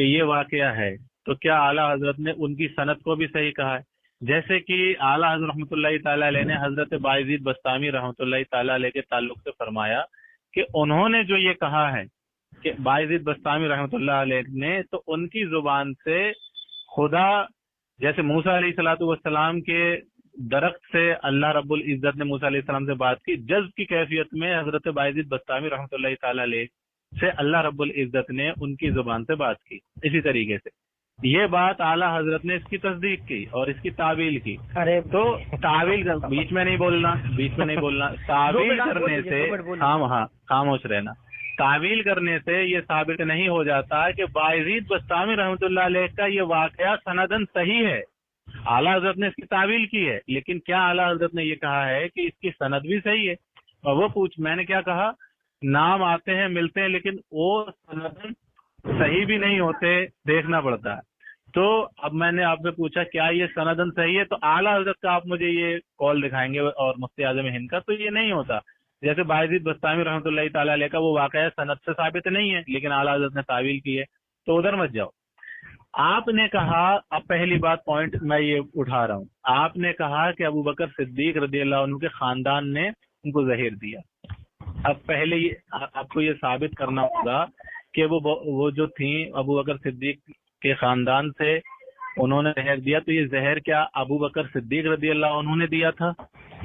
کہ یہ واقعہ ہے تو کیا اعلیٰ حضرت نے ان کی سند کو بھی صحیح کہا ہے؟ جیسے کہ اعلیٰ حضرت رحمۃ اللہ تعالیٰ علیہ نے حضرت بایزید بستامی رحمۃ اللہ تعالیٰ علیہ کے تعلق سے فرمایا کہ انہوں نے جو یہ کہا ہے کہ بایزید بستامی رحمۃ اللہ علیہ نے، تو ان کی زبان سے خدا، جیسے موسیٰ علیہ الصلوۃ والسلام کے درخت سے اللہ رب العزت نے موسیٰ علیہ السلام سے بات کی، جذب کی کیفیت میں حضرت بایزید بستامی رحمۃ اللہ تعالیٰ علیہ سے اللہ رب العزت نے ان کی زبان سے بات کی۔ اسی طریقے سے یہ بات اعلیٰ حضرت نے اس کی تصدیق کی اور اس کی تعویل کی۔ ارے تو تعویل بیچ میں نہیں بولنا تعویل کرنے سے خاموش رہنا، تعویل کرنے سے یہ ثابت نہیں ہو جاتا کہ بایزید بستامی رحمۃ اللہ علیہ کا یہ واقعہ سندن صحیح ہے۔ اعلیٰ حضرت نے اس کی تعویل کی ہے، لیکن کیا اعلیٰ حضرت نے یہ کہا ہے کہ اس کی سند بھی صحیح ہے؟ اور وہ میں نے کیا کہا، نام آتے ہیں ملتے ہیں لیکن وہ سندن صحیح بھی نہیں ہوتے، دیکھنا پڑتا ہے۔ تو اب میں نے آپ سے پوچھا کیا یہ سندن صحیح ہے، تو اعلیٰ حضرت کا آپ مجھے یہ قول دکھائیں گے اور مفتی اعظم ہند کا، تو یہ نہیں ہوتا۔ جیسے بایزید بستامی رحمۃ اللہ تعالیٰ علیہ کا وہ واقعہ سند سے ثابت نہیں ہے، لیکن اعلیٰ حضرت نے تعویل کی ہے، تو ادھر مت جاؤ۔ آپ نے کہا، اب پہلی بات پوائنٹ میں یہ اٹھا رہا ہوں، آپ نے کہا کہ ابو بکر صدیق رضی اللہ عنہ کے خاندان نے ان کو زہر دیا۔ اب پہلے آپ کو یہ ثابت کرنا ہوگا کہ وہ جو تھیں ابو بکر صدیق کے خاندان سے انہوں نے زہر دیا، تو یہ زہر کیا ابو بکر صدیق رضی اللہ عنہ نے دیا تھا؟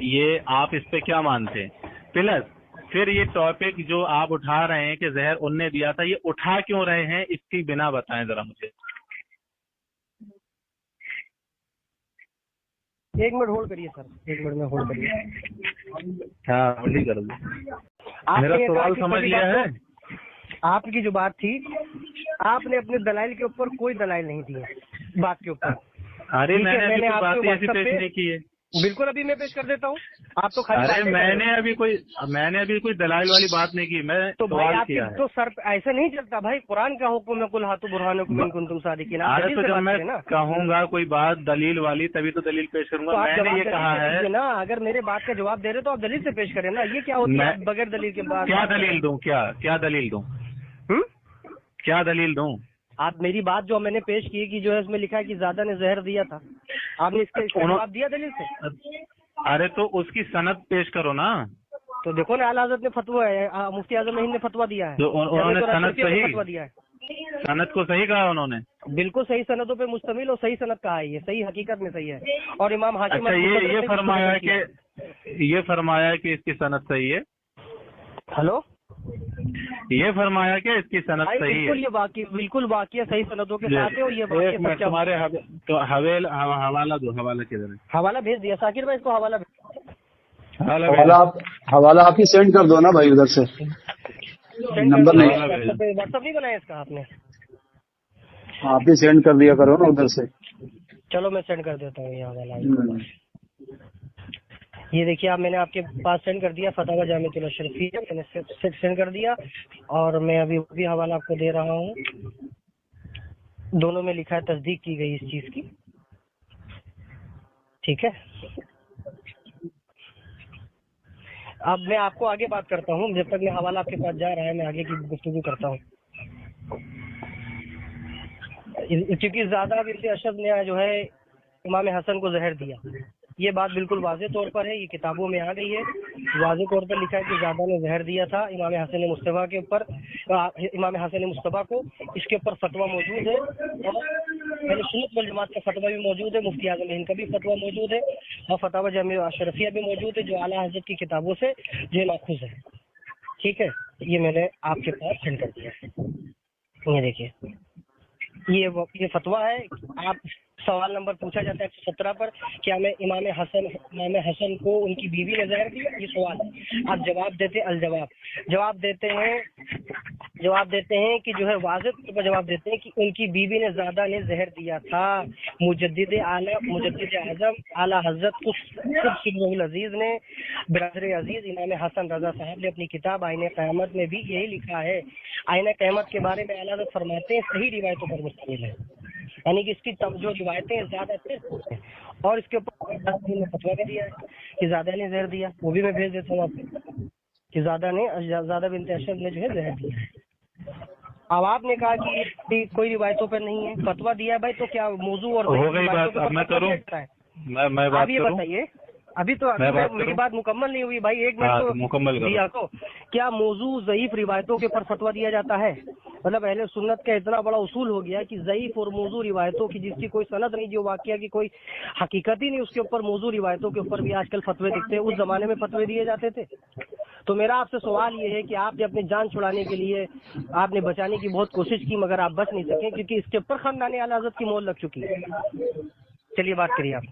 یہ آپ اس پہ کیا مانتے ہیں؟ پلس پھر یہ ٹاپک جو آپ اٹھا رہے ہیں کہ زہر ان نے دیا تھا، یہ اٹھا کیوں رہے ہیں، اس کی بنا بتائیں ذرا مجھے۔ ایک منٹ ہولڈ کریے سر، ایک منٹ میں ہولڈ کریے۔ ہاں ہولڈ ہی کر دو، میرا سوال سمجھ لیا ہے؟ آپ کی جو بات تھی، آپ نے اپنے دلائل کے اوپر کوئی دلائل نہیں دیے بات کے اوپر۔ ارے میں نے بات ایسی پیش نہیں کی ہے۔ بالکل، ابھی میں پیش کر دیتا ہوں۔ آپ تو ارے میں نے ابھی کوئی دلائل والی بات نہیں کی، میں تو تو سر ایسا نہیں چلتا بھائی، قرآن کا حکم ہے، قل ہاتوا برہانکم ان کنتم صادقین۔ ارے تو جب میں کہوں گا کوئی بات دلیل والی تبھی تو دلیل پیش کروں گا۔ میں نے یہ کہا ہے نا، اگر میرے بات کا جواب دے رہے تو آپ دلیل سے پیش کریں نا، یہ کیا ہوتا ہے بغیر دلیل کے بعد؟ کیا دلیل دوں؟ کیا دلیل دوں؟ آپ میری بات جو میں نے پیش کی کہ جو ہے اس میں لکھا ہے کہ زیادہ نے زہر دیا تھا، آپ نے اس کا جواب دیا دلیل سے؟ ارے تو اس کی سند پیش کرو نا۔ تو دیکھو نا، اعلیٰ حضرت نے فتویٰ ہے، مفتی اعظم ہند نے فتویٰ دیا ہے، انہوں نے سند کو صحیح کہا، انہوں نے بالکل صحیح سندوں پہ مشتمل اور صحیح سند کہا ہے، یہ صحیح حقیقت میں صحیح ہے۔ اور امام حاکم یہ فرمایا کہ اس کی سند صحیح ہے۔ ہلو، یہ فرمایا کہ اس کی سند صحیح ہے، بالکل واقعہ صحیح سندوں کے ساتھ ہے۔ اور یہ تمہارے حوالہ دو، حوالہ کدھر ہے؟ حوالہ بھیج دیا ثاقب بھائی، اس کو حوالہ حوالہ آپ ہی سینڈ کر دو نا بھائی ادھر سے، نمبر نہیں واٹس ایپ نہیں بنایا اس کا آپ نے؟ آپ ہی سینڈ کر دیا کرو نا ادھر سے۔ چلو میں سینڈ کر دیتا ہوں یہ حوالہ۔ یہ دیکھیے آپ، میں نے آپ کے پاس سینڈ کر دیا، فتاوی جامعۃ الاشرفیہ میں نے سینڈ کر دیا، اور میں ابھی بھی حوالہ آپ کو دے رہا ہوں۔ دونوں میں لکھا ہے تصدیق کی گئی اس چیز کی، ٹھیک ہے۔ اب میں آپ کو آگے بات کرتا ہوں، جب تک میں حوالہ آپ کے پاس جا رہا ہے میں آگے کی گفتگو کرتا ہوں۔ کیونکہ زیادہ بنت اشد نے جو ہے امام حسن کو زہر دیا، یہ بات بالکل واضح طور پر ہے، یہ کتابوں میں آ گئی ہے، واضح طور پر لکھا ہے کہ زیادہ نے زہر دیا تھا امام حسن مصطفیٰ کے اوپر، امام حسن مصطفیٰ کو۔ اس کے اوپر فتویٰ موجود ہے، اور اہل سنت والجماعت کا فتویٰ بھی موجود ہے، مفتی اعظم ہند کا بھی فتویٰ موجود ہے، اور فتاوی جامعۃ الاشرفیہ بھی موجود ہے، جو اعلیٰ حضرت کی کتابوں سے جو ماخوذ ہے، ٹھیک ہے۔ یہ میں نے آپ کے پاس سینڈ کر دیا ہے، یہ دیکھیے، یہ فتویٰ ہے۔ آپ سوال نمبر پوچھا جاتا ہے 117 پر، کیا میں امام حسن کو ان کی بیوی نے زہر دیا، یہ سوال ہے۔ آپ جواب دیتے جواب دیتے ہیں کہ جو ہے واضح طور پر جواب دیتے ہیں کہ ان کی بیوی نے زیادہ نے زہر دیا تھا۔ مجدد اعظم اعلیٰ حضرت خود العزیز نے، برادر عزیز امام حسن رضا صاحب نے اپنی کتاب آئین قیامت میں بھی یہی لکھا ہے۔ آئین قیامت کے بارے میں اعلیٰ حضرت فرماتے ہیں صحیح روایتوں پر مشتمل ہے، یعنی کہ اس کی جو روایتیں زیادہ ہیں، اور اس کے اوپر فتویٰ بھی دیا ہے کہ زیادہ نے زہر دیا، وہ بھی میں بھیج دیتا ہوں آپ کو، کہ زیادہ بنت اشد نے جو ہے زہر دیا ہے۔ اب آپ نے کہا کہ کوئی روایتوں پر نہیں ہے، فتویٰ دیا ہے بھائی، تو کیا موضوع اور ہو گئی بات، اب میں کروں، میں بات آپ یہ کروں، بتائیے، ابھی تو میری بات مکمل نہیں ہوئی بھائی، ایک منٹ تو مکمل کرو۔ دیا کو، کیا موضوع ضعیف روایتوں کے اوپر فتویٰ دیا جاتا ہے؟ مطلب اہل سنت کا اتنا بڑا اصول ہو گیا کہ ضعیف اور موضوع روایتوں کی جس کی کوئی سند نہیں، جو واقعہ کی کوئی حقیقت ہی نہیں، اس کے اوپر موضوع روایتوں کے اوپر بھی آج کل فتوے دکھتے ہیں، اس زمانے میں فتوے دیے جاتے تھے۔ تو میرا آپ سے سوال یہ ہے کہ آپ نے اپنی جان چھڑانے کے لیے آپ نے بچانے کی بہت کوشش کی، مگر آپ بچ نہیں سکے، کیونکہ اس کے اوپر خاندان اعلی حضرت کی مہر لگ چکی ہے۔ چلیے بات کریے آپ۔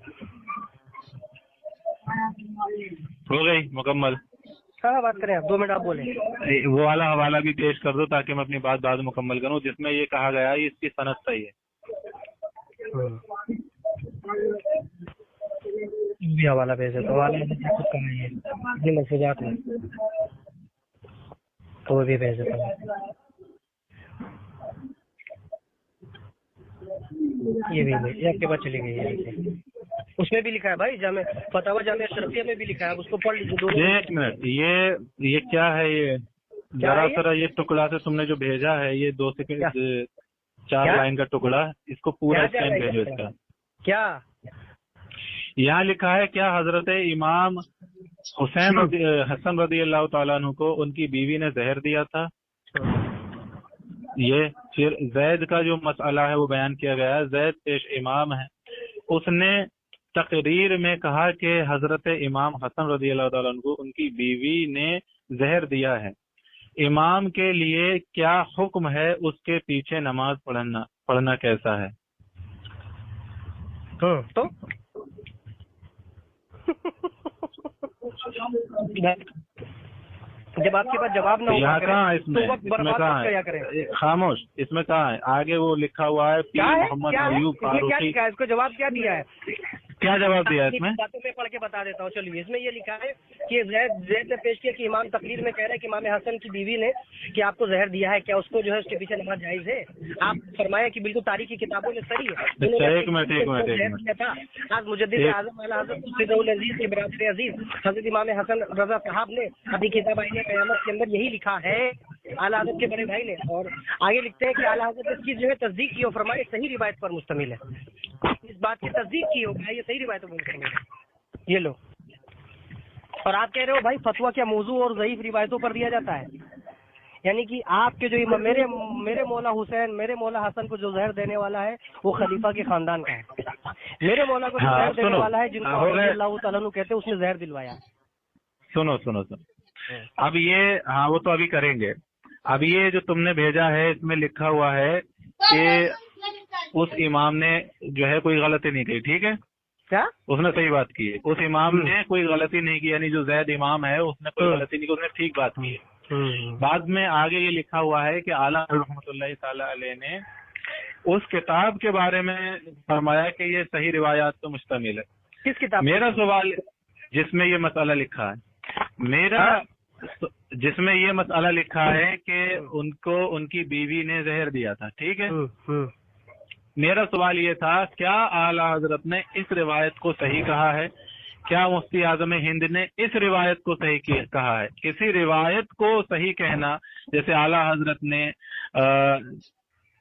ہو گئی مکمل؟ ہاں بات کریں آپ، 2 منٹ آپ بولیں۔ وہ والا حوالہ بھی پیش کر دو تاکہ میں اپنی بات بعد مکمل کروں، جس میں یہ کہا گیا ہے اس کی سند صحیح ہے۔ بھی حوالہ بھیج دیتا ہوں، حوالہ خود کرنا ہے یہ ملفوظات میں، تو وہ بھی بھیج دیتا ہوں۔ یہ بھی یہ آپ کے پاس چلی گئی ہے، اس میں بھی لکھا ہے بھائی، جامع فتاوی جامع اشرفیہ میں بھی لکھا ہے، اس کو پڑھ لیجیے۔ ایک منٹ، یہ کیا ہے؟ یہ ذرا سرا یہ ٹکڑا سے تم نے جو بھیجا ہے، یہ 2 سے 4 لائن کا ٹکڑا، اس کو پورا اسکین بھیجو اس کا۔ کیا یہاں لکھا ہے، کیا حضرت امام حسن رضی اللہ تعالیٰ عنہ کو ان کی بیوی نے زہر دیا تھا؟ یہ پھر زید کا جو مسئلہ ہے وہ بیان کیا گیا ہے۔ زید پیش امام ہے، اس نے تقریر میں کہا کہ حضرت امام حسن رضی اللہ تعالیٰ عنہ کو ان کی بیوی نے زہر دیا ہے۔ امام کے لیے کیا حکم ہے؟ اس کے پیچھے نماز پڑھنا کیسا ہے؟ تو جب آپ کے پاس جواب نہ یہاں کہاں ہے؟ اس میں کہاں ہے؟ خاموش، اس میں کہاں ہے؟ آگے وہ لکھا ہوا ہے پیر محمد ایوب فاروقی۔ اس کو جواب کیا دیا ہے؟ کیا جواب دیا اس میں؟ باتوں میں پڑھ کے بتا دیتا ہوں، چلیے۔ اس میں یہ لکھا ہے کہ زید نے پیش کیا کہ امام تقریر میں کہہ رہے ہیں کہ امام حسن کی بیوی نے کہ آپ کو زہر دیا ہے، کیا اس کو جو ہے اس کے پیچھے نماز جائز ہے؟ آپ فرمایا کہ بالکل تاریخی کتابوں میں صحیح ہے۔ ایک منٹ۔ آج مجدد اعظم اعلیٰ حضرت العزیز کے برادر عزیز حضرت امام حسن رضا صاحب نے اپنی کتاب آئین قیامت کے اندر یہی لکھا ہے، اعلیٰ حضرت کے بڑے بھائی نے، اور آگے لکھتے ہیں کہ اعلیٰ حضرت اس کی جو ہے تصدیق کی اور فرمائے صحیح روایت پر مشتمل ہے، اس بات کی تصدیق کی ہوگا، یہ صحیح روایتوں پر مشتمل ہے۔ یہ لو، اور آپ کہہ رہے ہو بھائی فتویٰ کیا موضوع اور ضعیف روایتوں پر دیا جاتا ہے؟ یعنی کہ آپ کے جو میرے مولا حسین، میرے مولا حسن کو جو زہر دینے والا ہے وہ خلیفہ کے خاندان کا ہے، میرے مولا کو جو زہر دینے والا ہے جن کو اللہ تعالیٰ عنہ کہتے ہیں، اس نے زہر دلوایا۔ سنو، اب یہ ہاں وہ تو ابھی کریں گے۔ اب یہ جو تم نے بھیجا ہے اس میں لکھا ہوا ہے کہ اس امام نے جو ہے کوئی غلطی نہیں کی، ٹھیک ہے؟ کیا اس نے صحیح بات کی ہے، اس امام نے کوئی غلطی نہیں کی، یعنی جو زید امام ہے اس نے کوئی غلطی نہیں کی، اس نے ٹھیک بات کی ہے۔ بعد میں آگے یہ لکھا ہوا ہے کہ اعلیٰ رحمۃ اللہ تعالی علیہ نے اس کتاب کے بارے میں فرمایا کہ یہ صحیح روایات پر مشتمل ہے۔ کس کتاب؟ میرا سوال جس میں یہ مسئلہ لکھا ہے، جس میں یہ مسئلہ لکھا ہے کہ ان کو ان کی بیوی نے زہر دیا تھا، ٹھیک ہے؟ میرا سوال یہ تھا، کیا اعلیٰ حضرت نے اس روایت کو صحیح کہا ہے؟ کیا مفتی اعظم ہند نے اس روایت کو صحیح کہا ہے؟ کسی روایت کو صحیح کہنا، جیسے اعلیٰ حضرت نے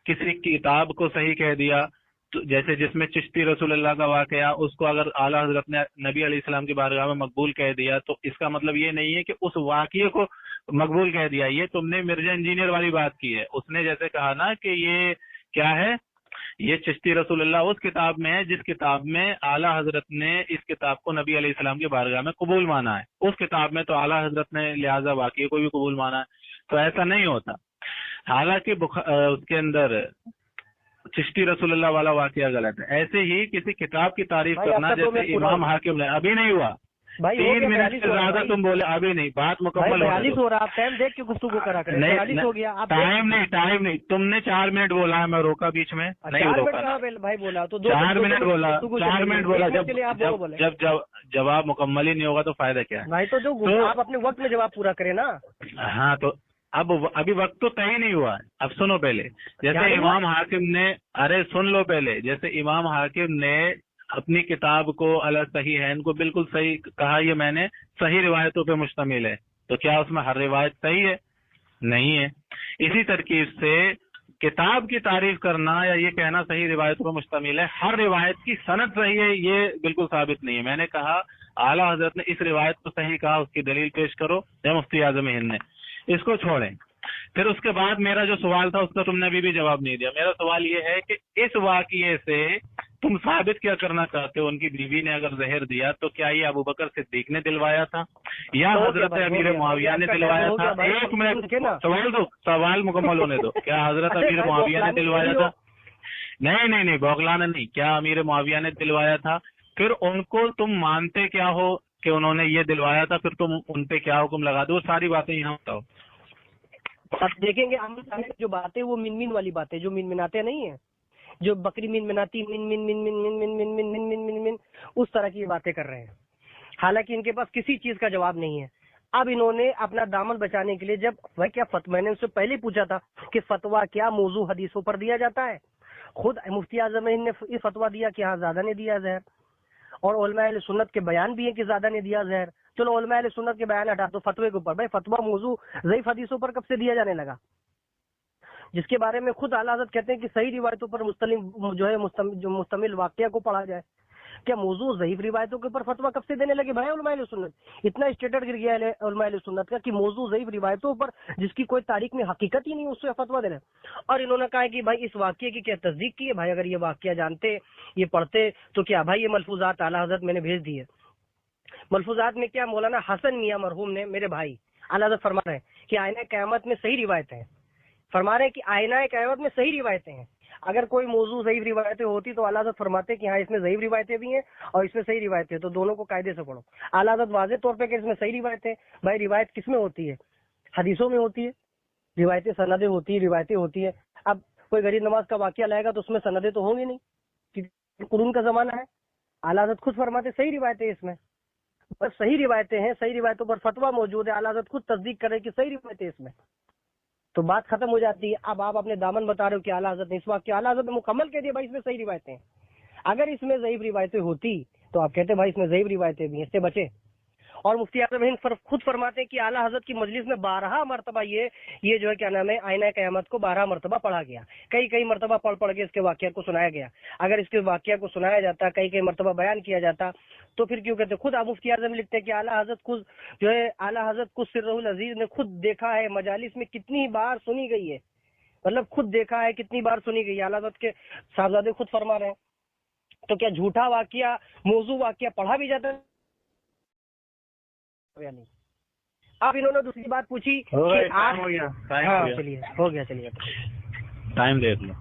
کسی کتاب کو صحیح کہہ دیا، جیسے جس میں چشتی رسول اللہ کا واقعہ، اس کو اگر اعلیٰ حضرت نے نبی علیہ السلام کی بارگاہ میں مقبول کہہ دیا تو اس کا مطلب یہ نہیں ہے کہ اس واقعے کو مقبول کہہ دیا۔ یہ تم نے مرزا انجینئر والی بات کی ہے۔ اس نے جیسے کہا نا کہ یہ کیا ہے، یہ چشتی رسول اللہ اس کتاب میں ہے جس کتاب میں اعلیٰ حضرت نے اس کتاب کو نبی علیہ السلام کی بارگاہ میں قبول مانا ہے، اس کتاب میں تو اعلیٰ حضرت نے لہٰذا واقعے کو بھی قبول مانا ہے، تو ایسا نہیں ہوتا۔ حالانکہ اس کے اندر چشتی رسول اللہ والا واقعہ غلط ہے۔ ایسے ہی کسی کتاب کی تعریف کرنا، جیسے امام حاکم نے، ابھی نہیں ہوا، 3 منٹ سے زیادہ تم بولے، ابھی نہیں، بات مکمل ہو رہا، آپ ٹائم دیکھ کے گفتگو کرا کریں۔ ٹائم نہیں، تم نے 4 منٹ بولا ہے، میں روکا بیچ میں نہیں روکا بھائی، بولا تو 4 منٹ بولا، 4 منٹ بولا، جب جواب مکمل ہی نہیں ہوگا تو فائدہ کیا ہے بھائی؟ تو آپ اپنے وقت میں جواب پورا کریں نا۔ ہاں تو ابھی وقت تو طے نہیں ہوا ہے، اب سنو پہلے۔ جیسے امام حاکم نے، ارے سن لو پہلے، جیسے امام حاکم نے اپنی کتاب کو الصحیحین کو بالکل صحیح کہا، یہ میں نے صحیح روایتوں پہ مشتمل ہے، تو کیا اس میں ہر روایت صحیح ہے؟ نہیں ہے. اسی ترکیب سے کتاب کی تعریف کرنا یا یہ کہنا صحیح روایتوں پر مشتمل ہے، ہر روایت کی سند صحیح ہے، یہ بالکل ثابت نہیں ہے. میں نے کہا اعلیٰ حضرت نے اس روایت کو صحیح کہا، اس کی دلیل پیش کرو، یا مفتی اعظم ہند نے. اس کو چھوڑیں. پھر اس کے بعد میرا جو سوال تھا اس کا تم نے ابھی بھی جواب نہیں دیا. میرا سوال یہ ہے کہ اس واقعے سے تم ثابت کیا کرنا چاہتے ہو؟ ان کی بیوی نے اگر زہر دیا تو کیا یہ ابو بکر صدیق نے دلوایا تھا یا حضرت امیر معاویہ نے دلوایا تھا؟ ایک منٹ سوال مکمل ہونے دو. کیا حضرت امیر معاویہ نے دلوایا تھا؟ نہیں بوگلانا نہیں. کیا امیر معاویہ نے دلوایا تھا؟ پھر ان کو تم مانتے کیا ہو کہ انہوں نے یہ دلوایا تھا؟ پھر تم ان پہ کیا حکم لگا دو؟ ساری باتیں یہاں بتاؤ. اب دیکھیں گے جو باتیں وہ من والی باتیں جو مناتے نہیں ہیں، جو بکری مناتی من اس طرح کی باتیں کر رہے ہیں، حالانکہ ان کے پاس کسی چیز کا جواب نہیں ہے. اب انہوں نے اپنا دامن بچانے کے لیے جب میں نے ان سے پہلے پوچھا تھا کہ فتویٰ کیا موضوع حدیثوں پر دیا جاتا ہے، خود مفتی اعظم نے یہ فتویٰ دیا کہ ہاں زیادہ نے دیا زہر، اور علماء اہل سنت کے بیان بھی ہے کہ زیادہ نے دیا زہر. چلو علماء اہل سنت کے بیان ہٹا دو، فتوے کے اوپر بھائی فتویٰ موضوع ضعیف حدیثوں پر کب سے دیا جانے لگا، جس کے بارے میں خود اعلیٰ حضرت کہتے ہیں کہ صحیح روایتوں پر مشتمل واقعہ کو پڑھا جائے. کیا موضوع ضعیف روایتوں کے اوپر فتویٰ کب سے دینے لگے بھائی علماء اہل سنت؟ اتنا اسٹیٹس گر گیا ہے علماء اہل سنت کا کہ موضوع ضعیف روایتوں پر جس کی کوئی تاریخ میں حقیقت ہی نہیں اس سے فتویٰ دینا. اور انہوں نے کہا کہ بھائی اس واقعے کی کیا تصدیق کی ہے؟ بھائی اگر یہ واقعہ جانتے، یہ پڑھتے تو کیا بھائی یہ ملفوظات اعلیٰ حضرت میں نے بھیج دیے. ملفوظات میں کیا مولانا حسن میاں مرحوم نے، میرے بھائی، اعلیٰ حضرت فرما رہے ہیں کہ آئینہ قیامت میں صحیح روایتیں ہیں، فرما رہے ہیں کہ آئینہ قیامت میں صحیح روایتیں ہیں. اگر کوئی موضوع ضعیف روایتیں ہوتی تو اعلیٰ حضرت فرماتے کہ ہاں اس میں ضعیف روایتیں بھی ہیں اور اس میں صحیح روایتیں، تو دونوں کو قاعدے سے پڑھو. اعلیٰ حضرت واضح طور پہ کہ اس میں صحیح روایتیں. بھائی روایت کس میں ہوتی ہے؟ حدیثوں میں ہوتی ہے. روایتیں سندیں ہوتی ہیں، روایتیں ہوتی ہیں. اب کوئی غریب نواز کا واقعہ لائے گا تو اس میں سندیں تو ہوں گی نہیں، کیونکہ قرون کا زمانہ ہے. اعلیٰ حضرت خود فرماتے صحیح روایتیں اس میں، بس صحیح روایتیں ہیں، صحیح روایتوں پر فتویٰ موجود ہے. اعلیٰ حضرت خود تصدیق کرے کہ صحیح روایتیں اس میں، تو بات ختم ہو جاتی ہے. اب آپ اپنے دامن بتا رہے ہو کہ اعلیٰ حضرت نے اس وقت اعلیٰ حضرت نے مکمل کہہ دیا بھائی اس میں صحیح روایتیں ہیں. اگر اس میں ضعیف روایتیں ہوتی تو آپ کہتے بھائی اس میں ضعیف روایتیں بھی ہیں، اس سے بچے. اور مفتی اعظم ہند خود فرماتے ہیں کہ اعلیٰ حضرت کی مجلس میں 12 مرتبہ یہ جو ہے کیا نام ہے آئینہ قیامت کو 12 مرتبہ پڑھا گیا. کئی مرتبہ پڑھ کے اس کے واقعات کو سنایا گیا. اگر اس کے واقعہ کو سنایا جاتا، کئی مرتبہ بیان کیا جاتا، تو پھر کیوں کہتے؟ خود مفتی اعظم لکھتے ہیں کہ اعلیٰ حضرت خود جو ہے اعلیٰ حضرت کو سرہ العزیز نے خود دیکھا ہے، مجالس میں کتنی بار سنی گئی ہے، مطلب خود دیکھا ہے کتنی بار سنی گئی ہے. اعلیٰ حضرت کے صاحبزادے خود فرما رہے ہیں. تو کیا جھوٹا واقعہ، موضوع واقعہ پڑھا بھی جاتا ہے؟ اب انہوں نے دوسری بات پوچھی کہ ہو گیا چلیے ٹائم دیکھ لو.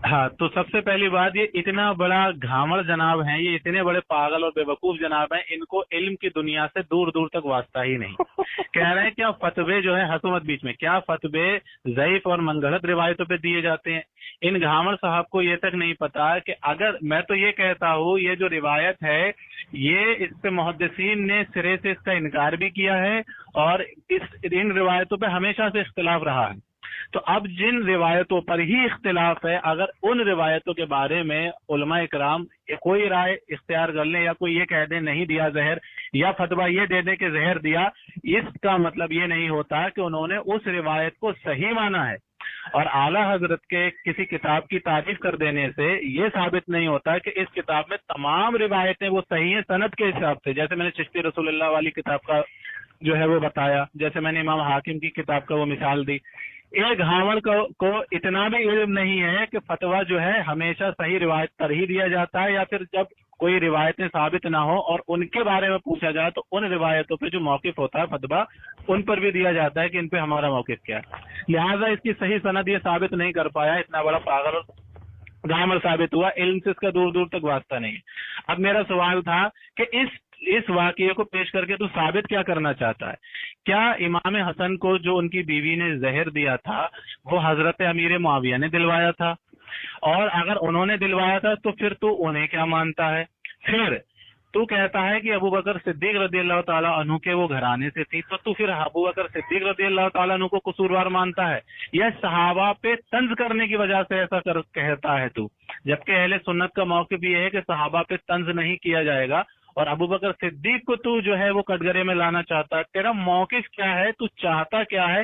ہاں، تو سب سے پہلی بات، یہ اتنا بڑا گھامڑ جناب ہیں، یہ اتنے بڑے پاگل اور بے وقوف جناب ہیں، ان کو علم کی دنیا سے دور دور تک واسطہ ہی نہیں. کہہ رہے ہیں کیا فتوے جو ہے حکومت بیچ میں، کیا فتوے ضعیف اور منگڑت روایتوں پہ دیے جاتے ہیں؟ ان گھامڑ صاحب کو یہ تک نہیں پتا کہ اگر میں تو یہ کہتا ہوں یہ جو روایت ہے یہ اس پہ محدثین نے سرے سے اس کا انکار بھی کیا ہے، اور ان روایتوں پہ ہمیشہ سے اختلاف رہا ہے. تو اب جن روایتوں پر ہی اختلاف ہے، اگر ان روایتوں کے بارے میں علماء اکرام کوئی رائے اختیار کر لیں، یا کوئی یہ کہہ دیں نہیں دیا زہر، یا فتویٰ یہ دے دیں کہ زہر دیا، اس کا مطلب یہ نہیں ہوتا کہ انہوں نے اس روایت کو صحیح مانا ہے. اور اعلیٰ حضرت کے کسی کتاب کی تعریف کر دینے سے یہ ثابت نہیں ہوتا کہ اس کتاب میں تمام روایتیں وہ صحیح ہیں سند کے حساب سے. جیسے میں نے چشتی رسول اللہ والی کتاب کا جو ہے وہ بتایا، جیسے میں نے امام حاکم کی کتاب کا وہ مثال دی. ایک گھاوڑ کو اتنا بھی علم نہیں ہے کہ فتویٰ جو ہے ہمیشہ صحیح روایت پر ہی دیا جاتا ہے، یا پھر جب کوئی روایتیں ثابت نہ ہو اور ان کے بارے میں پوچھا جائے تو ان روایتوں پہ جو موقف ہوتا ہے فتویٰ ان پر بھی دیا جاتا ہے کہ ان پہ ہمارا موقف کیا ہے. لہٰذا اس کی صحیح سند یہ ثابت نہیں کر پایا، اتنا بڑا پاگل گھامڑ ثابت ہوا، علم سے اس کا دور دور تک واسطہ نہیں ہے. اب میرا سوال تھا کہ اس واقعے کو پیش کر کے تو ثابت کیا کرنا چاہتا ہے؟ کیا امام حسن کو جو ان کی بیوی نے زہر دیا تھا وہ حضرت امیر معاویہ نے دلوایا تھا؟ اور اگر انہوں نے دلوایا تھا تو پھر تو انہیں کیا مانتا ہے؟ پھر تو کہتا ہے کہ ابو بکر صدیق رضی اللہ تعالیٰ عنہ کے وہ گھرانے سے تھی، تو پھر ابو بکر صدیق رضی اللہ تعالیٰ عنہ کو قصوروار مانتا ہے، یا صحابہ پہ طنز کرنے کی وجہ سے ایسا کہتا ہے تو؟ جبکہ اہل سنت کا موقف یہ ہے کہ صحابہ پہ طنز نہیں کیا جائے گا، اور ابو بکر صدیق کو تو جو ہے وہ کٹگرے میں لانا چاہتا ہے. تیرا موقف کیا ہے؟ تو چاہتا کیا ہے؟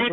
1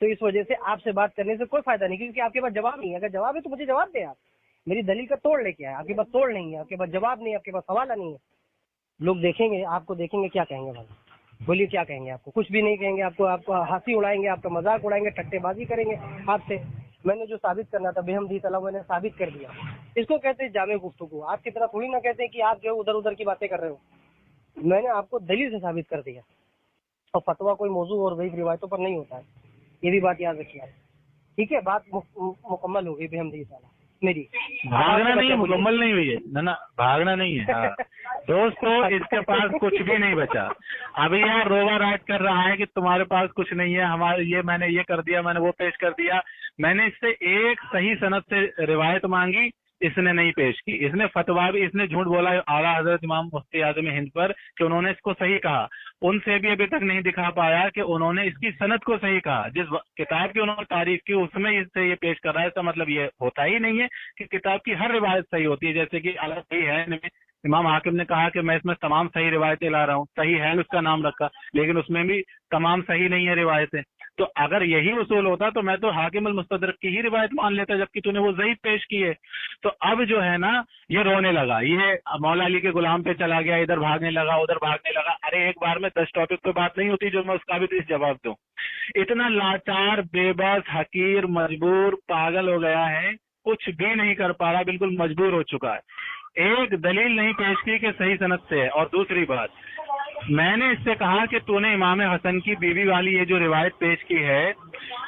تو اس وجہ سے آپ سے بات کرنے سے کوئی فائدہ نہیں، کیونکہ آپ کے پاس جواب نہیں ہے. اگر جواب ہے تو مجھے جواب دیں آپ. میری دلیل کا توڑ لے کے آئے. آپ کے پاس توڑ نہیں ہے، آپ کے پاس جواب نہیں ہے، آپ کے پاس حوالہ نہیں ہے. لوگ دیکھیں گے، آپ کو دیکھیں گے، کیا کہیں گے بھائی؟ بولیے کیا کہیں گے؟ آپ کو کچھ بھی نہیں کہیں گے. آپ کو ہنسی اڑائیں گے، آپ کا مذاق اڑائیں گے، ٹٹے بازی کریں گے آپ سے. میں نے جو ثابت کرنا تھا بحمدہ تعالیٰ میں نے ثابت کر دیا. اس کو کہتے ہیں جامع گفتگو. آپ کی طرح تھوڑی نہ کہتے ہیں کہ آپ جو ادھر ادھر کی باتیں کر رہے ہو. میں نے آپ کو دلیل سے ثابت کر دیا. اور فتویٰ کوئی موضوع اور ضعیف روایتوں پر نہیں ہوتا ہے، یہ بھی بات یاد رکھیے آپ. ٹھیک ہے، بات مکمل ہو گئی بحمدہ تعالیٰ میری. بھاگنا نہیں، مکمل نہیں ہوئی ہے نا، بھاگنا نہیں ہے. دوستو اس کے پاس کچھ بھی نہیں بچا. ابھی یہ روبا راج کر رہا ہے کہ تمہارے پاس کچھ نہیں ہے، ہمارے یہ میں نے یہ کر دیا، میں نے وہ پیش کر دیا. میں نے اس سے ایک صحیح سند سے روایت مانگی، اس نے نہیں پیش کی. اس نے فتویٰ بھی، اس نے جھوٹ بولا اعلیٰ حضرت امام مفتی اعظم ہند پر کہ انہوں نے اس کو صحیح کہا. ان سے بھی ابھی تک نہیں دکھا پایا کہ انہوں نے اس کی سند کو صحیح کہا. جس کتاب کی انہوں نے تعریف کی اس میں اس سے یہ پیش کر رہا ہے. اس کا مطلب یہ ہوتا ہی نہیں ہے کہ کتاب کی ہر روایت صحیح ہوتی ہے. جیسے کہ اعلیٰ صحیح ہے، امام حاکم نے کہا کہ میں اس میں تمام صحیح روایتیں لا رہا ہوں، صحیح ہے اس کا نام رکھا، لیکن اس میں بھی تمام صحیح نہیں ہے روایتیں. تو اگر یہی اصول ہوتا تو میں تو حاکم المستدرک کی ہی روایت مان لیتا، جبکہ تو نے وہ ضعیف پیش کی ہے. تو اب جو ہے نا یہ رونے لگا، یہ مولا علی کے غلام پہ چلا گیا، ادھر بھاگنے لگا ادھر بھاگنے لگا. ارے ایک بار میں 10 ٹاپک پہ بات نہیں ہوتی جو میں اس کا بھی جواب دوں. اتنا لاچار، بے بس، حقیر، مجبور، پاگل ہو گیا ہے، کچھ بھی نہیں کر پا رہا، بالکل مجبور ہو چکا ہے. ایک دلیل نہیں پیش کی کہ صحیح سند سے ہے. اور دوسری بات، میں نے اس سے کہا کہ تو نے امام حسن کی بیوی والی یہ جو روایت پیش کی ہے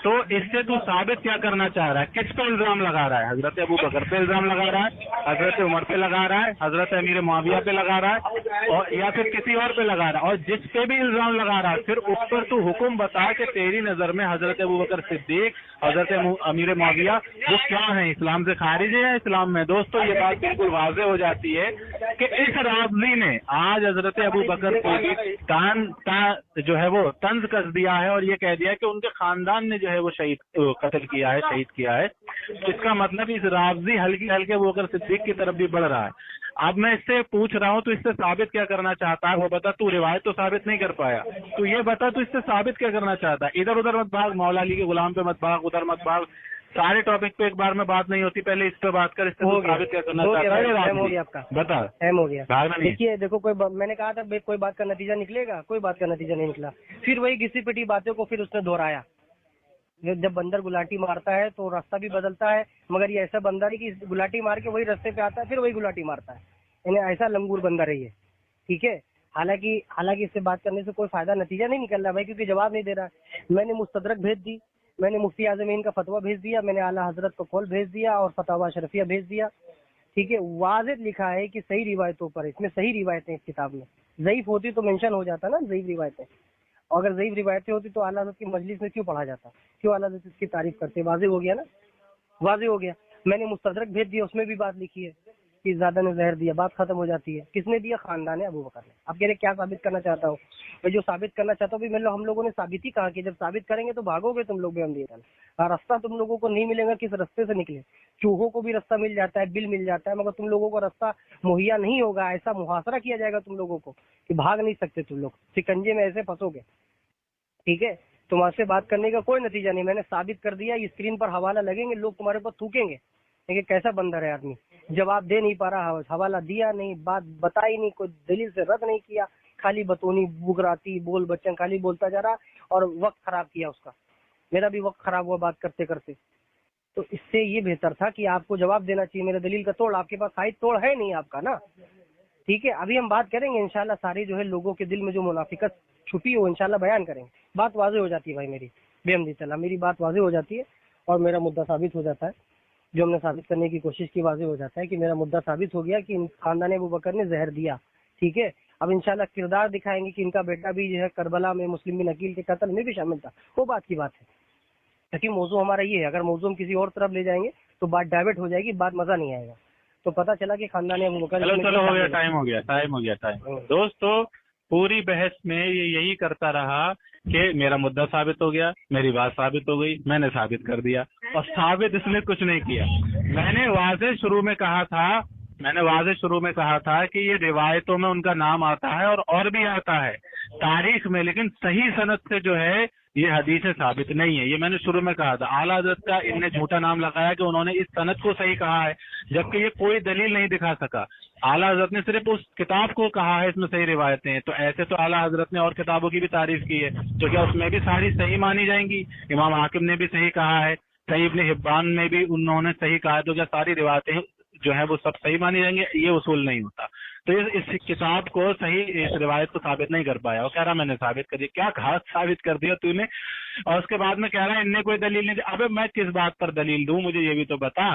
تو اس سے تو ثابت کیا کرنا چاہ رہا ہے؟ کس پہ الزام لگا رہا ہے؟ حضرت ابو بکر پہ الزام لگا رہا ہے، حضرت عمر پہ لگا رہا ہے، حضرت امیر معاویہ پہ لگا رہا ہے، اور یا پھر کسی اور پہ لگا رہا ہے. اور جس پہ بھی الزام لگا رہا ہے پھر اس پر تو حکم بتا کہ تیری نظر میں حضرت ابو بکر صدیق، حضرت امیر معاویہ وہ کیا ہیں، اسلام سے خارج ہے اسلام میں؟ دوستو یہ بات بالکل واضح ہو جاتی ہے کہ اس رازی نے آج حضرت ابو بکر کو جو ہے وہ طنز کر دیا ہے اور یہ کہہ دیا کہ ان کے خاندان نے جو ہے وہ قتل کیا ہے، شہید کیا ہے. اس کا مطلب اس رازی ہلکے ہلکے ابو بکر صدیق کی طرف بھی بڑھ رہا ہے. اب میں اس سے پوچھ رہا ہوں تو اس سے ثابت کیا کرنا چاہتا ہے وہ بتا. تو روایت تو ثابت نہیں کر پایا، تو یہ بتا تو اس سے ثابت کیا کرنا چاہتا ہے. ادھر ادھر مت بھاگ، مولا علی کے غلام پہ مت بھاگ، ادھر مت بھاگ. سارے ٹاپک پہ ایک بار میں بات نہیں ہوتی، پہلے اس پہ بات کر. اس سے ثابت کیا کرنا چاہتا ہے بتا. ہو گیا. دیکھیے دیکھو، میں نے کہا تھا کوئی بات کا نتیجہ نکلے گا، کوئی بات کا نتیجہ نہیں نکلا. پھر وہی گھسی پٹی باتوں کو پھر اس نے دہرایا. جب بندر گلاٹی مارتا ہے تو راستہ بھی بدلتا ہے، مگر یہ ایسا بندر ہے کہ گلاٹی مار کے وہی راستے پہ آتا ہے، پھر وہی گلاٹی مارتا ہے. یعنی ایسا لنگور بندر ہے یہ. ٹھیک ہے، حالانکہ اس سے بات کرنے سے کوئی فائدہ نتیجہ نہیں نکل رہا بھائی، کیونکہ جواب نہیں دے رہا. میں نے مستدرک بھیج دی، میں نے مفتی اعظم ہند کا فتویٰ بھیج دیا، میں نے اعلیٰ حضرت کو قول بھیج دیا اور فتاوی شرفیہ بھیج دیا. ٹھیک ہے، واضح لکھا ہے کہ صحیح روایتوں پر، اس میں صحیح روایتیں اس کتاب میں. ضعیف ہوتی تو مینشن ہو جاتا نا ضعیف روایتیں. اگر ضعیف روایتیں ہوتی تو اعلیٰ حضرت کی مجلس میں کیوں پڑھا جاتا، کیوں اعلیٰ حضرت اس کی تعریف کرتے؟ واضح ہو گیا نا، واضح ہو گیا. میں نے مستدرک بھیج دیا، اس میں بھی بات لکھی ہے کہ زیادہ نے زہر دیا، بات ختم ہو جاتی ہے. کس نے دیا؟ خاندان ابو بکر نے. اب کہہ رہے کیا ثابت کرنا چاہتا ہوں میں؟ جو ثابت کرنا چاہتا ہوں بھی ہم لوگوں نے ثابت ہی کہا کہ جب ثابت کریں گے تو بھاگو گے تم لوگ بھی. ہم راستہ تم لوگوں کو نہیں ملے گا، کس رستے سے نکلے. چوہوں کو بھی راستہ مل جاتا ہے، بل مل جاتا ہے، مگر تم لوگوں کو راستہ مہیا نہیں ہوگا. ایسا محاصرہ کیا جائے گا تم لوگوں کو کہ بھاگ نہیں سکتے، تم لوگ شکنجے میں ایسے پھنسو گے. ٹھیک ہے، تمہارے سے بات کرنے کا کوئی نتیجہ نہیں. میں نے ثابت کر دیا، اسکرین پر حوالہ لگیں گے، لوگ تمہارے اوپر تھوکیں گے کہ کیسا بندر ہے آدمی، جواب دے نہیں پا رہا، حوالہ دیا نہیں، بات بتائی نہیں، کوئی دلیل سے رد نہیں کیا، خالی بتونی بگراتی بول بچن خالی بولتا جا رہا اور وقت خراب کیا اس کا. میرا بھی وقت خراب ہوا بات کرتے کرتے. تو اس سے یہ بہتر تھا کہ آپ کو جواب دینا چاہیے. میرے دلیل کا توڑ آپ کے پاس سائد توڑ ہے نہیں آپ کا نا. ٹھیک ہے، ابھی ہم بات کریں گے انشاءاللہ. سارے جو ہے لوگوں کے دل میں جو منافقت چھپی ہو انشاءاللہ بیان کریں گے. بات واضح ہو جاتی ہے بھائی میری بحمدہ تعالیٰ، میری بات واضح ہو جاتی ہے اور میرا مدعا ثابت ہو جاتا ہے. جو ہم نے ثابت کرنے کی کوشش کی واضح ہو جاتا ہے کہ میرا مدعا ثابت ہو گیا کہ خاندان ابو بکر نے زہر دیا. ٹھیک ہے، اب انشاءاللہ کردار دکھائیں گے کہ ان کا بیٹا بھی جو ہے کربلا میں مسلم بن عقیل کے قتل میں بھی شامل تھا. وہ بات کی بات ہے، لیکن موضوع ہمارا یہ ہے. اگر موضوع ہم کسی اور طرف لے جائیں گے تو بات ڈائیورٹ ہو جائے گی، بات مزہ نہیں آئے گا. تو پتہ چلا کہ خاندان ابو بکر. چلو ہو گیا، ٹائم ہو گیا. دوستو پوری بحث میں یہ یہی کرتا رہا کہ میرا مدعا ثابت ہو گیا، میری بات ثابت ہو گئی، میں نے ثابت کر دیا. اور ثابت اس نے کچھ نہیں کیا. میں نے واضح شروع میں کہا تھا کہ یہ روایتوں میں ان کا نام آتا ہے اور بھی آتا ہے تاریخ میں، لیکن صحیح سند سے جو ہے یہ حدیث ثابت نہیں ہے. یہ میں نے شروع میں کہا تھا. اعلیٰ حضرت کا ان نے جھوٹا نام لگایا کہ انہوں نے اس سند کو صحیح کہا ہے، جبکہ یہ کوئی دلیل نہیں دکھا سکا. اعلیٰ حضرت نے صرف اس کتاب کو کہا ہے اس میں صحیح روایتیں ہیں. تو ایسے تو اعلیٰ حضرت نے اور کتابوں کی بھی تعریف کی ہے، تو کیا اس میں بھی ساری صحیح مانی جائیں گی؟ امام حاکم نے بھی صحیح کہا ہے، صحیح ابن حبان میں بھی انہوں نے صحیح کہا ہے، تو کیا ساری روایتیں جو ہے وہ سب صحیح مانی جائیں گے؟ یہ اصول نہیں ہوتا. تو اس کتاب کو صحیح، اس روایت کو ثابت نہیں کر پایا. وہ کہہ رہا میں نے ثابت کر دیا. کیا کہا ثابت کر دیا تو نے؟ اور اس کے بعد میں کہہ رہا ہے ان نے کوئی دلیل نہیں دی. ابے میں کس بات پر دلیل دوں؟ مجھے یہ بھی تو بتا.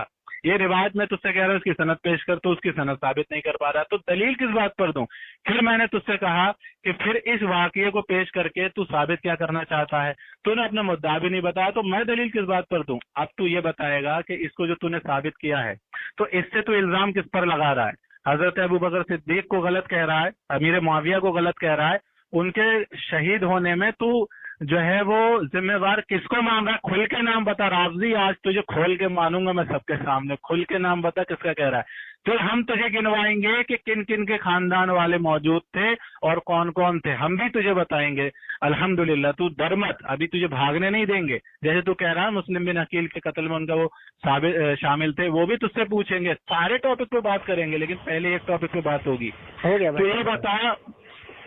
یہ روایت میں تجھ سے کہہ رہا ہوں اس کی سند پیش کر، تو اس کی سند ثابت نہیں کر پا رہا، تو دلیل کس بات پر دوں؟ پھر میں نے تجھ سے کہا کہ پھر اس واقعے کو پیش کر کے تو ثابت کیا کرنا چاہتا ہے؟ تو نے اپنا مدعا بھی نہیں بتایا، تو میں دلیل کس بات پر دوں؟ اب تو یہ بتائے گا کہ اس کو جو تو نے ثابت کیا ہے، تو اس سے تو الزام کس پر لگا رہا ہے؟ حضرت ابوبکر صدیق کو غلط کہہ رہا ہے، امیر معاویہ کو غلط کہہ رہا ہے. ان کے شہید ہونے میں تو جو ہے وہ ذمہ وار کس کو مان رہا ہے؟ کھل کے نام بتا راضی، آج تجھے کھول کے مانوں گا میں سب کے سامنے. کھل کے نام بتا کس کا کہہ رہا ہے. پھر ہم تجھے گنوائیں گے کہ کن کن کے خاندان والے موجود تھے اور کون کون تھے، ہم بھی تجھے بتائیں گے. الحمدللہ تو ڈر مت، ابھی تجھے بھاگنے نہیں دیں گے. جیسے تو کہہ رہا ہے مسلم بن عقیل کے قتل میں ان کا وہ شامل تھے، وہ بھی تجھ سے پوچھیں گے. سارے ٹاپک پہ بات کریں گے، لیکن پہلے ایک ٹاپک پہ بات ہوگی. ہو گیا تو یہ بتا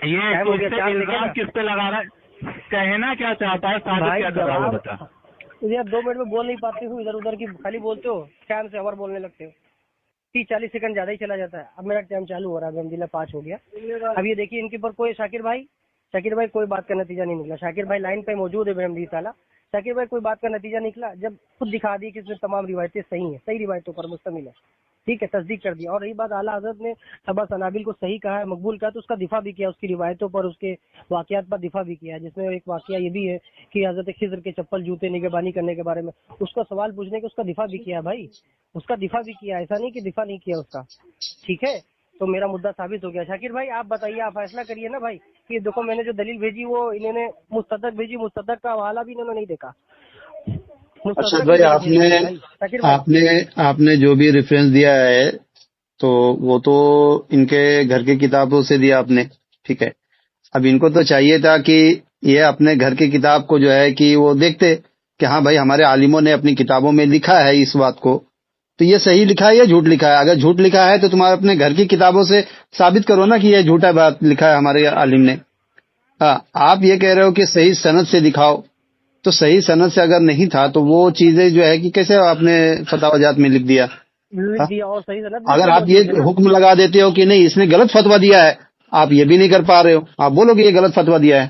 یہ تو اس سے الزام کس پہ لگا رہا ہے؟ کہنا کیا چاہتا ہے؟ ثابت کیا کر رہا ہے بتا. تجھے اب 2 منٹ میں بول نہیں پاتے ہو، ادھر ادھر کی خالی بولتے ہو، ٹائم سے اوور بولنے لگتے ہو. 30-40 سیکنڈ زیادہ ہی چلا جاتا ہے. اب میرا ٹائم چالو ہو رہا ہے، الحمدللہ 5 ہو گیا. اب یہ دیکھیے ان کے اوپر کوئی شاکر بھائی کوئی بات کا نتیجہ نہیں نکلا. شاکر بھائی لائن پہ موجود ہے بحمدہ تعالیٰ. شاکر بھائی کوئی بات کا نتیجہ نکلا جب خود دکھا دی کہ اس میں تمام روایتیں صحیح ہیں، صحیح روایتوں پر مشتمل ہے. ٹھیک ہے، تصدیق کر دیا. اور رہی بات اعلیٰ حضرت نے سبا سنابل کو صحیح کہا ہے، مقبول کہا، تو اس کا دفاع بھی کیا، اس کی روایتوں پر، اس کے واقعات پر دفاع بھی کیا، جس میں ایک واقعہ یہ بھی ہے کہ حضرت خضر کے چپل جوتے نگہبانی کرنے کے بارے میں اس کا سوال پوچھنے کے اس کا دفاع بھی کیا. بھائی اس کا دفاع بھی کیا، ایسا نہیں کہ دفاع نہیں کیا اس کا. ٹھیک ہے، تو میرا مدعا ثابت ہو گیا. شاکر بھائی آپ بتائیے، آپ فیصلہ کریے نا بھائی کہ دیکھو میں نے جو دلیل بھیجی وہ انہوں نے مستدرک بھیجی، مستدرک کا حوالہ بھی انہوں نے نہیں دیکھا. اچھا بھائی آپ نے جو بھی ریفرنس دیا ہے تو وہ تو ان کے گھر کی کتابوں سے دیا آپ نے، ٹھیک ہے. اب ان کو تو چاہیے تھا کہ یہ اپنے گھر کی کتاب کو جو ہے کہ وہ دیکھتے کہ ہاں بھائی ہمارے عالموں نے اپنی کتابوں میں لکھا ہے اس بات کو، تو یہ صحیح لکھا ہے یا جھوٹ لکھا ہے. اگر جھوٹ لکھا ہے تو تمہارے اپنے گھر کی کتابوں سے ثابت کرو نا کہ یہ جھوٹا بات لکھا ہے ہمارے عالم نے. آپ یہ کہہ رہے ہو کہ صحیح سند سے دکھاؤ، تو صحیح سند سے اگر نہیں تھا تو وہ چیزیں جو ہے کہ کیسے آپ نے فتاوی جات میں لکھ دیا؟ اور صحیح سند اگر آپ یہ حکم لگا دیتے ہو کہ نہیں اس نے غلط فتویٰ دیا ہے، آپ یہ بھی نہیں کر پا رہے ہو، آپ بولو کہ یہ غلط فتویٰ دیا ہے.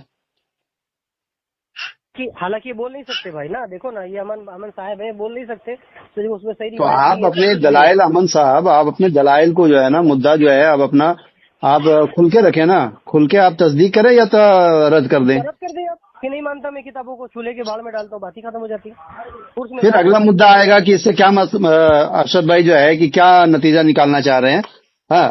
حالانکہ یہ بول نہیں سکتے بھائی نا، دیکھو نا یہ امن صاحب ہیں، بول نہیں سکتے تو اس میں صحیح. تو آپ اپنے دلائل، امن صاحب آپ اپنے دلائل کو جو ہے نا، مدعا جو ہے آپ کھل کے رکھیں نا، کھل کے آپ تصدیق کریں یا تو رد کر دیں. رد کر دیں آپ کہ نہیں مانتا میں کتابوں کو، چولہے کے بھاڑ میں ڈالتا ہوں، بات ہی ختم ہو جاتی ہے. پھر اگلا مدعا آئے گا کہ اس سے کیا ارشد بھائی جو ہے کہ کیا نتیجہ نکالنا چاہ رہے ہیں. ہاں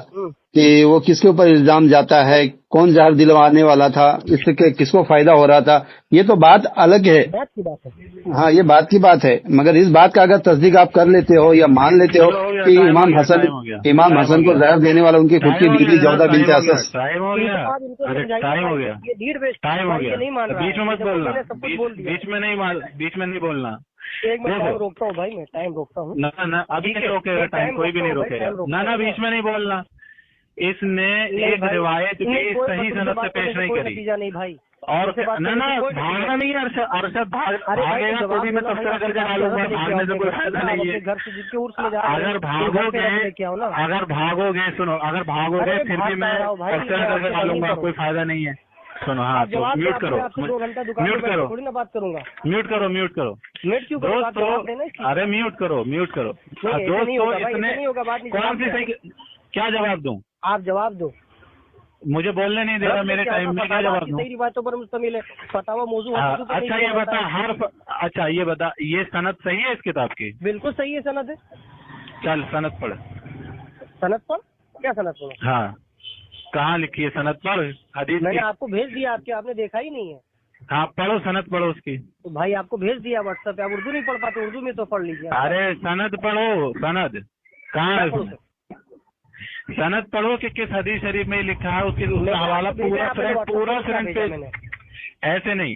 کہ وہ کس کے اوپر الزام جاتا ہے، کون زہر دلوانے والا تھا، اس سے کس کو فائدہ ہو رہا تھا، یہ تو بات الگ ہے. بات کی بات ہے، ہاں یہ بات کی بات ہے، مگر اس بات کا اگر تصدیق آپ کر لیتے ہو یا مان لیتے ہو کہ امام حسن کو زہر دینے والا ان کی خود کی بیوی جودہ بنت اسد. ٹائم ہو گیا، بیچ میں مت بولنا، بیچ میں نہیں بولنا. ایک میں ٹائم روکتا ہوں بھائی، میں ٹائم روکتا ہوں. نہ ابھی نہیں روکے گا ٹائم، کوئی بھی نہیں روکے گا. نہ بیچ میں نہیں بولنا. اس نے ایک روایت کی صحیح سند سے پیش نہیں کری. نہیں بھائی، اور نہ بھاگنا نہیں ہے ارشد، بھاگے گا تو بھی میں تبصرہ کر کے ڈالوں گا. بھاگنے سے کوئی فائدہ نہیں ہے. اگر بھاگو گے سنو، اگر بھاگو گے پھر بھی میں تبصرہ کر کے ڈالوں گا، کوئی فائدہ نہیں ہے. سنو ہاں تو میوٹ کرو، تھوڑی نا بات کروں گا. میوٹ کرو دوستو. ارے میوٹ کرو دوستو. کون سی صحیح، کیا جواب دوں؟ آپ جواب دو. مجھے بولنے نہیں دے رہا میرے ٹائم میں، کیا جواب دوں؟ صحیح باتوں پر مشتمل ہے فتاوی موضوع. اچھا یہ بتا اچھا یہ بتا یہ سند صحیح ہے اس کتاب کی؟ بالکل صحیح ہے، سند ہے. چل سند پڑھ. سند پڑھ؟ کیا سند پڑھ؟ ہاں کہاں لکھی ہے سند پڑھ؟ حدیث میں نے آپ کو بھیج دیا، آپ نے دیکھا ہی نہیں ہے. ہاں پڑھو، سند پڑھو اس کی. تو بھائی آپ کو بھیج دیا واٹس ایپ پہ، آپ اردو نہیں پڑھ پاتے، اردو میں تو پڑھ لیجیے. ارے سند پڑھو، سند کہاں ہے؟ سند پڑھو کہ کس حدیث شریف میں لکھا ہے، اس کا حوالہ پورا فرنٹ پیج. ایسے نہیں،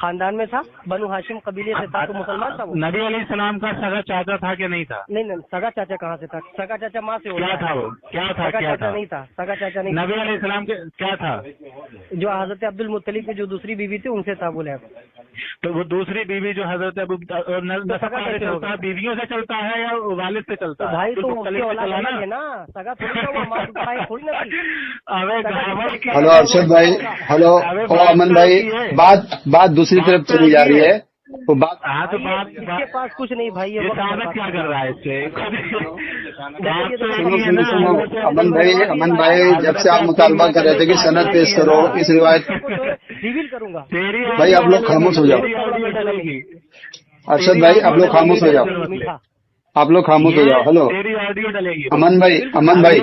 خاندان میں تھا, بنو ہاشم قبیلے سے تھا, تو مسلمان تھا وہ. نبی علیہ السلام کا سگا چاچا تھا کہ نہیں تھا؟ نہیں نہیں, سگا چاچا کہاں سے تھا؟ سگا چاچا ماں سے ہوتا کیا ہے. تھا وہ؟ کیا تھا؟ سگا کیا چاچا تھا؟ نہیں تھا, سگا چاچا نہیں نبی علیہ السلام کے کیا تھا؟ جو حضرت عبد المطلب کی جو دوسری بیوی تھی ان سے تھا بولے. تو وہ دوسری بیوی جو حضرت چلتا ہے, بیویوں سے چلتا ہے یا والد سے چلتا ہے؟ بھائی تو اس کی اولاد الگ ہے نا, سگا تھوڑی نا, وہ ماں کی پڑھائی تھوڑی نا تھی. ہلو ارشد بھائی, ہلو امن بھائی, بات دوسری طرف چلی جا رہی ہے. وہ بات اس کے پاس کچھ نہیں بھائی, یہ کیا کر رہا ہے اس سے؟ سنو امن بھائی, جب سے آپ مطالبہ کر رہے تھے کہ سند پیش کرو اس روایت, ریویل کروں گا بھائی آپ لوگ خاموش ہو جاؤ. ارشد بھائی آپ لوگ خاموش ہو جاؤ, آپ لوگ خاموش ہو جاؤ. ہلو تیری آڈیو ڈلے گی. امن بھائی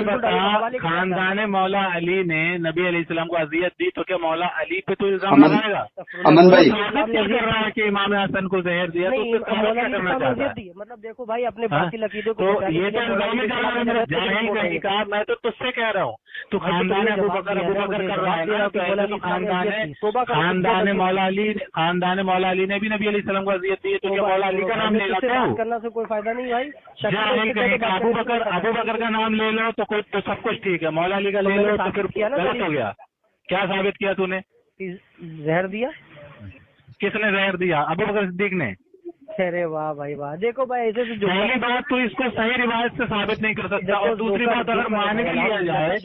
خاندان مولا علی نے نبی علیہ السلام کو اذیت دی تو کیا مولا علی پہ تو الزام لگائے گا؟ امن بھائی کر رہا ہے کہ امام حسن کو زہر دیا تو کرنا چاہتا ہے. مطلب دیکھو بھائی اپنے باقی عقیدے کو تو یہ تو الزام کہیں کا, میں تو تجھ سے کہہ رہا ہوں, تو خاندان ابو بکر کر رہا ہے نا, تو خاندان مولا علی نے بھی نبی علیہ السلام کو اذیت دی تو کیا مولا علی کا نام لے لاتا ہوں؟ کرنا سے کوئی فائدہ نہیں بھائی. ابو بکر کا نام لے لو تو سب کچھ ٹھیک ہے, مولا علی کا لے لو تو پھر غلط ہو گیا. کیا ثابت کیا تو نے؟ زہر دیا. کس نے زہر دیا؟ ابو بکر صدیق نے. ارے واہ بھائی واہ, دیکھو بھائی ایسے سے پہلی بات تو اس کو صحیح روایت سے ثابت نہیں کر سکتا, اور دوسری بات اگر مان بھی لیا جائے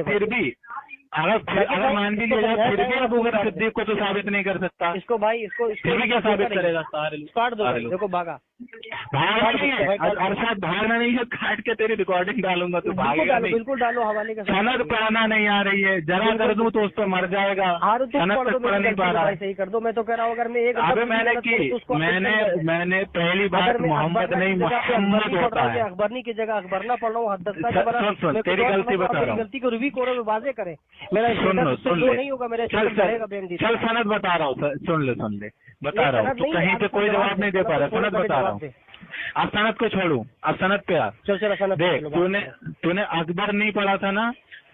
پھر بھی اگر مان بھی لیا جائے پھر بھی ابو بکر صدیق کو تو ثابت نہیں کر سکتا. اس کو بھائی اس کو کیا ثابت کرے گا؟ کاٹ دو, دیکھو بھاگا ارشد بھاگنا نہیں ہے, کاٹ کے تیری ریکارڈنگ ڈالوں گا تو بالکل ڈالو حوالے کا. سند پڑھنا نہیں آ رہی ہے, ذرا کر دوں تو اس پہ مر جائے گا. سند پڑھ نہیں پا رہا ہے. صحیح کر دو, میں تو کہہ رہا ہوں اگر میں ایک میں نے پہلی بات محمد نہیں محمد ہوتا ہے. اخبرنی کی جگہ اخبرنا پڑھ رہا ہوں. تیری غلطی بتا رہا ہوں, غلطی کو ریویو کرو, واضح کرے. میرا سن لے, نہیں ہوگا, میرا چل سند بتا رہا ہوں, سن لے بتا رہا ہوں. تو کہیں پہ کوئی جواب نہیں دے پا رہا, سند بتا رہا ہوں. اب سند کو چھوڑوں, اب سند پہ آ. دیکھ, تو نے اکبر نہیں پڑھا تھا نا,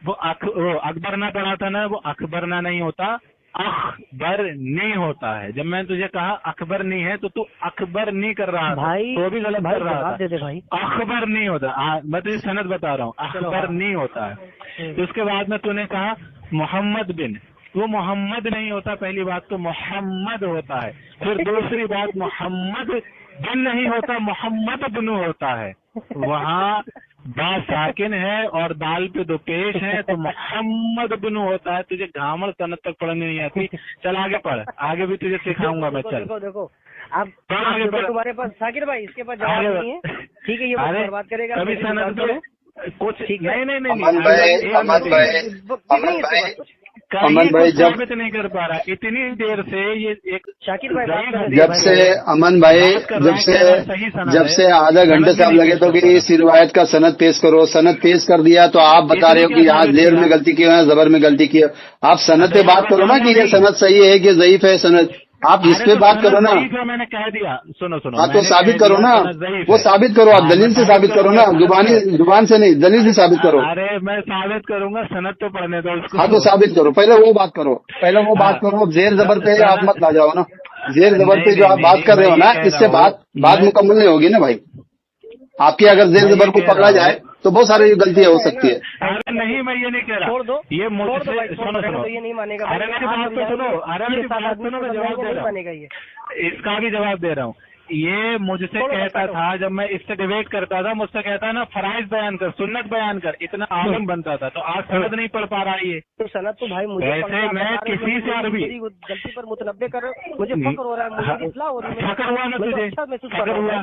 وہ اکبر نہ پڑھا تھا نا, وہ اکبر نہ نہیں ہوتا, اخبر نہیں ہوتا ہے. جب میں نے تجھے کہا اکبر نہیں ہے تو اکبر نہیں کر رہا تھا, تو بھی غلط کر رہا تھا. اخبر نہیں ہوتا, میں تجھے سند بتا رہا ہوں, اخبر نہیں ہوتا ہے. تو اس کے بعد میں تو نے کہا محمد بن, وہ محمد نہیں ہوتا. پہلی بات تو محمد ہوتا ہے, پھر دوسری بات محمد بن نہیں ہوتا, محمد بن ہوتا ہے. وہاں با ساکن ہے اور دال پہ دو پیش ہے, تو محمد بن ہوتا ہے. تجھے گھامڑ صنعت تک پڑھنے نہیں آتی, چل آگے پڑھ, آگے بھی تجھے سکھاؤں گا میں. چل دیکھو اب تمہارے پاس شاکر بھائی اس کے پاس جواب نہیں ہے, ٹھیک ہے, یہ بات کرے گا کبھی صنعت پہ کچھ نہیں. امن بھائی ثابت نہیں کر پا رہا اتنی دیر سے. یہ ایک شاکر بھائی جب سے امن بھائی جب سے آدھا گھنٹے سے آپ لگے تو کہ اس روایت کا سند پیش کرو, سند پیش کر دیا تو آپ بتا رہے ہو کہ یہاں زیر میں غلطی کی ہے, زبر میں غلطی کی ہے. آپ سند پہ بات کرو نا کہ یہ سند صحیح ہے کہ ضعیف ہے سند, آپ اس پہ بات کرو نا. میں نے کہہ دیا, سنو ہاں تو ثابت کرو نا, وہ ثابت کرو, آپ دلیل سے ثابت کرو نا, زبان سے نہیں, دلیل سے ثابت کرو. ارے میں ثابت کروں گا, سند تو پڑھنے دو. ہاں تو ثابت کرو, پہلے وہ بات کرو, اب زیر زبر پہ آپ مت لا جاؤ نا. زیر زبر پہ جو آپ بات کر رہے ہو نا, اس سے بات مکمل نہیں ہوگی نا بھائی. آپ کی اگر زیر زبر کو پکڑا جائے تو بہت ساری غلطیاں ہو سکتی ہے. ارے نہیں, میں یہ نہیں کہہ رہا, چھوڑ دو, یہ سنو, یہ نہیں مانے گا. ارے میری بات تو سنو, ارے میری بات سنو, میں جواب دے رہا ہوں, اس کا بھی جواب دے رہا ہوں. یہ مجھ سے کہتا تھا جب میں اس سے ڈیبیٹ کرتا تھا, مجھ سے کہتا نا فرائض بیان کر, سنت بیان کر, اتنا عالم بنتا تھا. تو آج سند نہیں پڑھ پا رہا ہے. تو سند تو بھائی مجھے ویسے میں کسی سے عربی غلطی پر متنبع کر, مجھے فخر ہو رہا ہے, مجھے اصلاح ہو رہی ہے, فخر ہوا نا تجھے, فخر ہوا,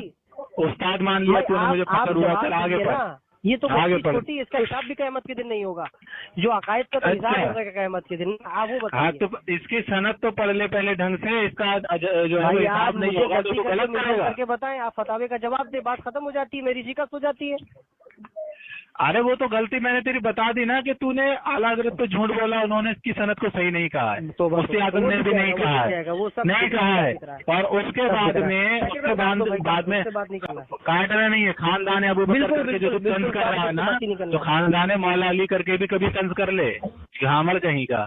استاد مان لیا تو مجھے فخر ہوا. چل آگے پڑھ. یہ تو چھوٹی, اس کا حساب بھی قیامت کے دن نہیں ہوگا, جو عقائد کا حساب ہوگا قیامت کے دن. آپ وہ بتائیے, تو اس کی صنعت تو پڑھ لے پہلے ڈھنگ سے, اس کا جو ہے حساب نہیں ہوگا تو غلط کرے گا. کر کے بتائیں, آپ فتاوے کا جواب دیں, بات ختم ہو جاتی ہے, میری شکست ہو جاتی ہے. ارے وہ تو غلطی میں نے تیری بتا دی نا کہ تو نے اعلیٰ حضرت پہ جھوٹ بولا, انہوں نے اس کی صنعت کو صحیح نہیں کہا ہے, مفتی اعظم نے بھی نہیں کہا ہے, نہیں کہا ہے. اور اس کے بعد میں کاٹنا نہیں ہے. خاندان ابو بکر کر کے جو طنز کر رہا ہے نا, تو خاندان مولا علی کر کے بھی کبھی طنز کر لے, گھامڑ کہیں کا.